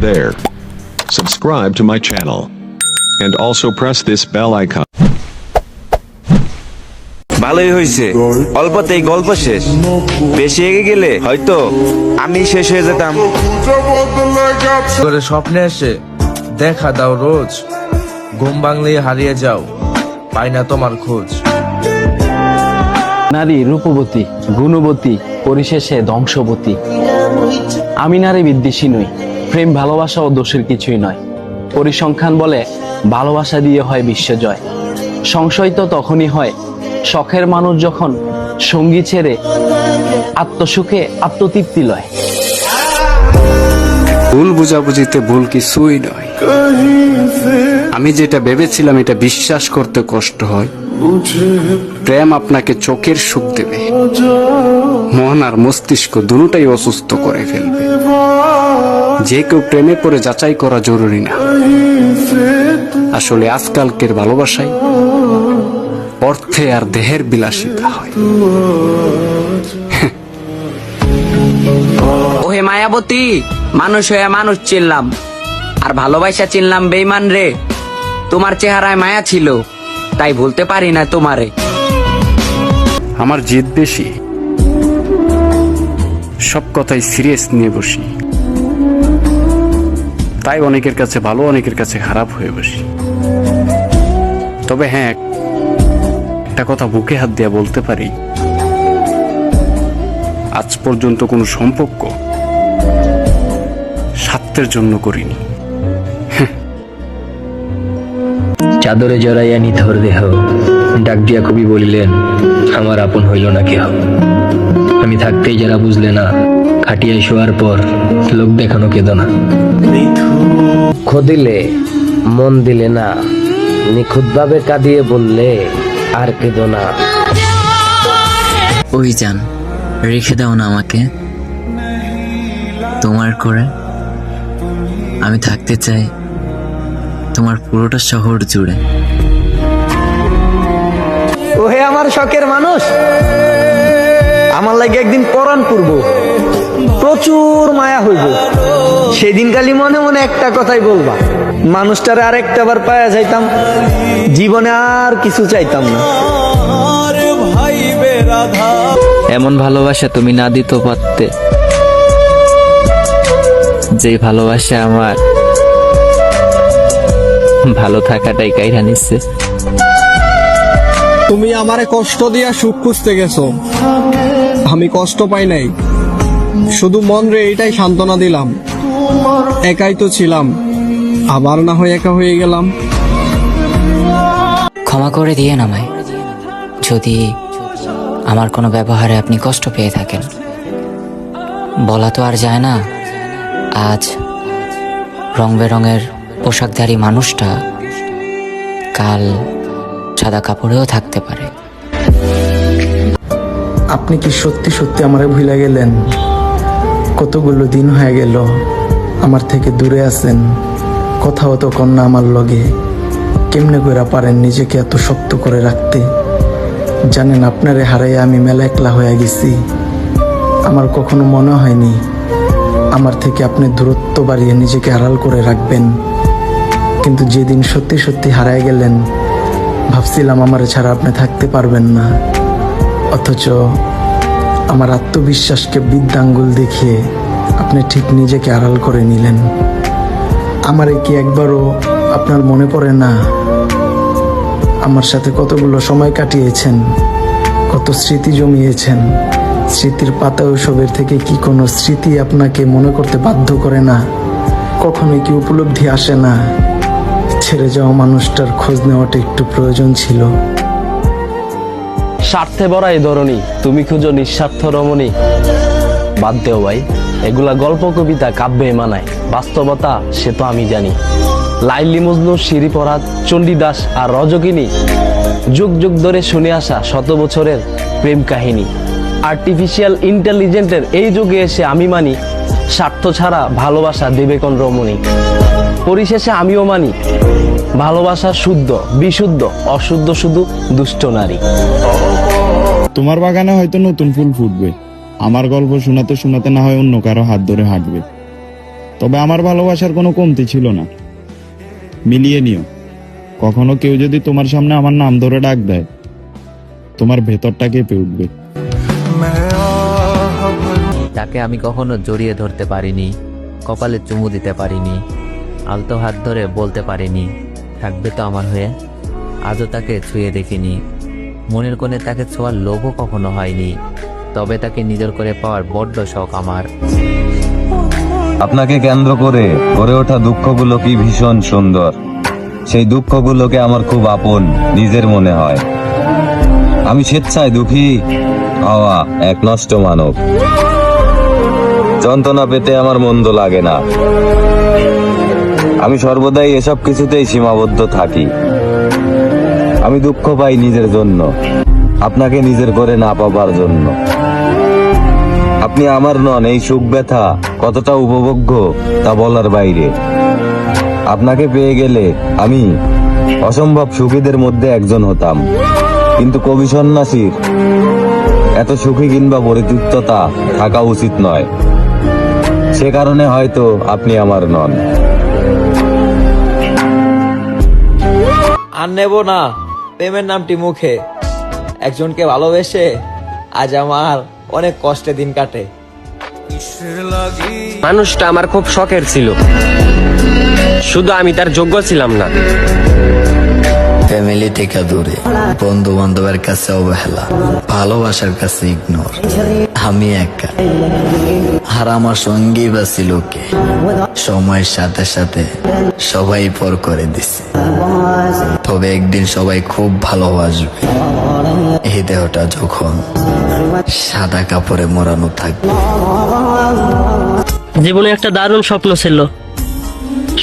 there. Subscribe to my channel. And also press this bell icon. ভালোই হয়েছে, অল্পতেই গল্প শেষ। বেশি এগিয়ে গেলে হয়তো আমি শেষ হয়ে যেতাম। করে স্বপ্নে এসে দেখা দাও রোজ, ঘুম ভাঙলেই হারিয়ে যাও, পাই না তোমার খোঁজ। নারী রূপবতী, গুণবতী, পরিশেষে ধ্বংসবতী। আমি নারী বিদ্বেষী নই, প্রেম ভালোবাসা ও দোষের কিছুই নয়। পরিসংখ্যান বলে ভালোবাসা দিয়ে হয় বিশ্বজয়। সংশয় তো তখনই হয় শখের মানুষ যখন সঙ্গী ছেড়ে আত্মসুখে আত্মতৃপ্তি লয়। ভুল বুঝাবুঝিতে ভুল কিছুই নয়। আমি যেটা ভেবেছিলাম এটা বিশ্বাস করতে কষ্ট হয়। প্রেম আপনাকে চোখের সুখ দেবে, মন আর মস্তিষ্ক দুটোটাই অসুস্থ করে ফেলবে। যে কেউ প্রেমে পড়ে যাচাই করা জরুরি না। আসলে আজকালকের ভালোবাসায় অর্থে আর দেহের বিলাসিতা হয়। ওহে মায়াবতী, মানুষ হয়ে মানুষ চিনলাম, আর ভালোবাসা চিনলাম বেঈমান রে। তোমার চেহারায় মায়া ছিল, তাই ভুলতে পারি না তোমারে। আমার জিদ বেশি, সব কথাই সিরিয়াস নিয়ে বসি, তাই অনেকের কাছে ভালো, অনেকের কাছে খারাপ হয়ে বসি। তবে হ্যাঁ, একটা কথা বুকে হাত দিয়ে বলতে পারি, আজ পর্যন্ত কোনো সম্পর্ক স্বার্থের জন্য করিনি। চাদরে জড়াইয়া নিথর দেহ, ডাক দিয়া কবি বলিলেন, আমার আপন হইল না কেহ। আমি থাকতেই যারা বুঝলে না, খাটিয়ায় শোয়ার পর লোক দেখানো কেদনা। খদিলে মন দিলে না, নিখুঁত ভাবে কাঁদিয়ে বললে আর কেঁদো না। ওই জান, রেখে দাও না আমাকে তোমার করে। আমি থাকতে চাই তোমার পুরোটা শহর জুড়ে। ওহে আমার শখের মানুষ, আমার লাগে একদিন পরাণ পূর্ব, প্রচুর মায়া হইব। সেদিন কালি মনে মনে একটা কথাই বলবা, মানুষটারে আর একটা বার পায়া যাইতাম, জীবনে আর কিছু চাইতাম না। এমন ভালোবাসা তুমি না দিতে পারতে, যে ভালোবাসা আমার ভালো থাকাটাই কাইরা নিচ্ছে। তুমি আমারে কষ্ট দিয়া সুখ খুঁজতে গেছো, আমি কষ্ট পাই নাই, শুধু মন রে এইটাই সান্ত্বনা দিলাম। একাই তো ছিলাম, আবার না হয় একা হয়ে গেলাম। ক্ষমা করে দিয়ে আমায়, যদি আমার কোনো ব্যবহারে আপনি কষ্ট পেয়ে থাকেন। বলা তো আর যায় না, আজ রং বেরঙের পোশাকধারী মানুষটা কাল সাদা কাপড়েও থাকতে পারে। আপনি কি সত্যি সত্যি আমারে ভুলে গেলেন? কতগুলো দিন হয়ে গেল আমার থেকে দূরে আছেন, কথাও তো কন্যা আমার লগে। কেমনে করে পারেন নিজেকে এত শক্ত করে রাখতে? জানেন, আপনারে হারাই আমি মেলা একলা হয়ে গেছি। আমার কখনো মনে হয়নি আমার থেকে আপনি দূরত্ব বাড়িয়ে নিজেকে আড়াল করে রাখবেন। কিন্তু যেদিন সত্যি সত্যি হারায় গেলেন, ভাবছিলাম আমার ছাড়া আপনি থাকতে পারবেন না। অথচ আমার আত্মবিশ্বাসকে বৃদ্ধাঙ্গুল দেখিয়ে আপনি ঠিক নিজেকে আড়াল করে নিলেন। আমারে কি একবারও আপনার মনে পড়ে না? আমার সাথে কতগুলো সময় কাটিয়েছেন, কত স্মৃতি জমিয়েছেন। স্মৃতির পাতা ওসবের থেকে কি কোনো স্মৃতি আপনাকে মনে করতে বাধ্য করে না? কখনোই কি উপলব্ধি আসে না ছেড়ে যাওয়া মানুষটার খোঁজ নেওয়াটা একটু প্রয়োজন ছিল? স্বার্থে ভরা এই ধরনী, তুমি খুঁজো নিঃস্বার্থ রমণী। বাদ দেও ভাই, এগুলা গল্প কবিতা কাব্যে মানায়, বাস্তবতা সে তো আমি জানি। লাইলি মজনু, শিরি পরাত, চণ্ডীদাস আর রজকিনী, যুগ যুগ ধরে শুনে আসা শত বছরের প্রেম কাহিনী। আর্টিফিশিয়াল ইন্টেলিজেন্সের এই যুগে এসে আমি মানি, স্বার্থ ছাড়া ভালোবাসা দেবে কোন রমণী। পরিশেষে আমিও মানি, ভালোবাসা শুদ্ধ, বিশুদ্ধ, অশুদ্ধ শুধু দুষ্ট নারী। তোমার বাগানে হয়তো নতুন ফুল ফুটবে, আমার গল্প শোনাতে শোনাতে না হয় অন্য কারো হাত ধরে হাঁটবে। তবে আমার ভালোবাসার কোনো কমতি ছিল না। মিলিয়ে নিও, কখনো কেউ যদি তোমার সামনে আমার নাম ধরে ডাক দেয়, তোমার ভেতরটা কেঁপে উঠবে। তাকে আমি কখনো জড়িয়ে ধরতে পারিনি, কপালে চুমু দিতে পারিনি, আলতো হাত ধরে বলতে পারিনি থাকবে তো আমার হয়ে। আজও তাকে ছুঁয়ে দেখিনি, মনের কোণে তাকে ছোঁয়ার লোভও কখনো হয়নি। তবে তাকে নিজের করে পাওয়ার বড্ড শখ আমার। আপনাকে কেন্দ্র করে গড়ে ওঠা দুঃখগুলো কি ভীষণ সুন্দর। সেই দুঃখগুলোকে আমার খুব আপন নিজের মনে হয়। আমি স্বেচ্ছায় দুঃখী হওয়া এক নষ্ট মানব। যন্ত্রণা পেতে আমার মন্দ লাগে না। আমি সর্বদাই এসব কিছুতেই সীমাবদ্ধ থাকি। আমি দুঃখ পাই নিজের জন্য, আপনাকে নিজের করে না পাবার জন্য। আপনি আমার নন, এই সুখ ব্যথা কতটা উপভোগ্য তা বলার বাইরে। আপনাকে পেয়ে গেলে আমি অসম্ভব সুখীদের মধ্যে একজন হতাম। কিন্তু কবি সন্ন্যাসীর এত সুখী কিংবা পরিতৃপ্ততা থাকা উচিত নয়। সে কারণে হয়তো আপনি আমার নন। আর নেব না প্রেমের নামটি মুখে। একজনকে ভালোবেসে আজ আমার অনেক কষ্টে দিন কাটে। মানুষটা আমার খুব শখের ছিল, শুধু আমি তার যোগ্য ছিলাম না। ফ্যামিলি থেকে দূরে, বন্ধু বান্ধবের কাছে অবহেলা, ভালোবাসার কাছে ইগনোর। আমি একা, আর আমার সঙ্গী বা ছিল কে? সময়ের সাথে সাথে সবাই পর করে দিছে। তবে একদিন সবাই খুব ভালোবাসবে, এই দেহটা যখন সাদা কাপড়ে মোড়ানো থাকবে। জীবনে একটা দারুণ স্বপ্ন ছিল,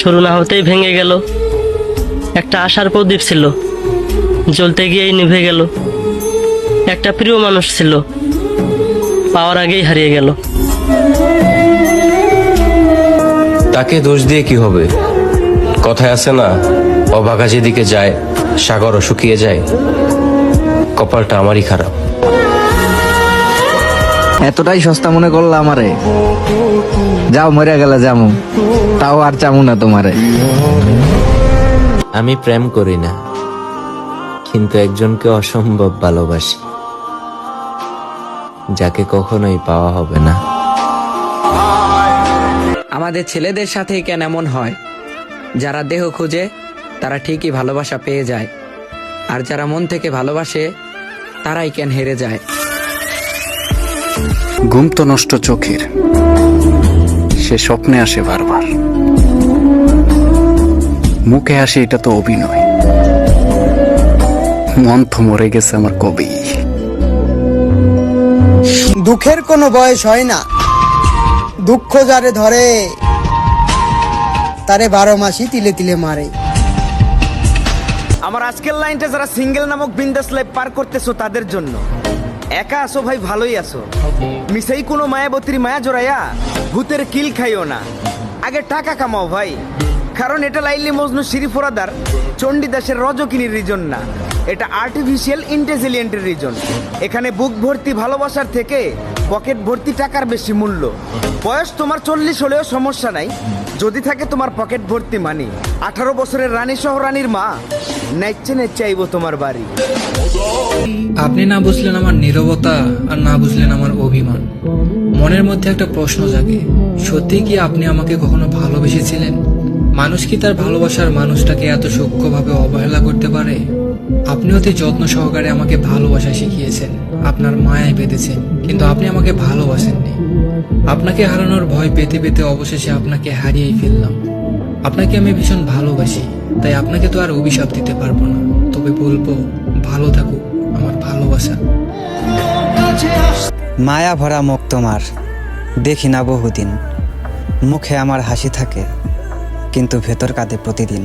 শুরু না হতেই ভেঙে গেল। একটা আশার প্রদীপ ছিল, জ্বলতে গিয়েই নিভে গেল। একটা প্রিয় মানুষ ছিল, পাওয়ার আগেই হারিয়ে গেল। তাকে দোষ দিয়ে কি হবে? কথায় আছে না, অভাগা যেদিকে যায় সাগরও শুকিয়ে যায়। কপালটা আমারই খারাপ। এতটাই সস্তা মনে করলা আমারে? যাও মরে গেলে যামু, তাও আর চামু না তোমারে। আমি প্রেম করি না, কিন্তু একজনকে অসম্ভব ভালোবাসি, যাকে কখনোই পাওয়া হবে না। আমাদের ছেলেদের সাথে কেন এমন হয়? যারা দেহ খুঁজে তারা ঠিকই ভালোবাসা পেয়ে যায়, আর যারা মন থেকে ভালোবাসে তারাই কেন হেরে যায়। ঘুম তো নষ্ট চোখের, সে স্বপ্নে আসে বারবার। মুখে আসে এটা তো অভিনয়, মন তো মরে গেছে আমার কবি। দুঃখের কোনো বয়স হয় না, দুঃখ যারে ধরে তারে 12 মাসই তিলে তিলে মারে। আমার আজকের লাইনটা যারা সিঙ্গেল নামক বিন্দাস লাইফ পার করতেছো তাদের জন্য। একা আসো ভাই, ভালোই আসো। মিসাই কোনো মায়াবতীর মায়া জড়াইয়া ভূতের কিল খাইও না। আগে টাকা কামাও ভাই, কারণ এটা লাইলি মজনু শিরিফোরাদার চণ্ডীদাসের রজকিনীর রিজন না, এটা আর্টিফিশিয়াল ইন্টেলিজেন্টের রিজন। এখানে বুক ভর্তি ভালোবাসার থেকে পকেট ভর্তি টাকার বেশি মূল্য। বয়স তোমার 40 হলেও সমস্যা নাই, যদি থাকে তোমার পকেট ভর্তি মানি। 18 বছরের রানী সহ রানীর মা নাইচে নাইচে আইব তোমার বাড়ি। আপনি না বুঝলেন আমার নীরবতা, আর না বুঝলেন আমার অভিমান। মনের মধ্যে একটা প্রশ্ন জাগে, সত্যি কি আপনি আমাকে কখনো ভালোবেসেছিলেন? মানুষ কি তার ভালোবাসার মানুষটাকে এত সূক্ষ্মভাবে অবহেলা করতে পারে? আপনি অতি যত্ন সহকারে আমাকে ভালোবাসা শিখিয়েছেন, আপনার মায়ায় বেঁধেছেন, কিন্তু আপনি আমাকে ভালোবাসেননি। আপনাকে হারানোর ভয় পেতে পেতে অবশেষে আপনাকে হারিয়েই ফেললাম। আপনাকে আমি ভীষণ ভালোবাসি, তাই আপনাকে তো আর অভিশাপ দিতে পারবো না। তবে বলবো, ভালো থাকুক আমার ভালোবাসা। মায়া ভরা মুখ তোমার দেখি না বহুদিন, মুখে আমার হাসি থাকে কিন্তু ভেতর কাঁদে প্রতিদিন।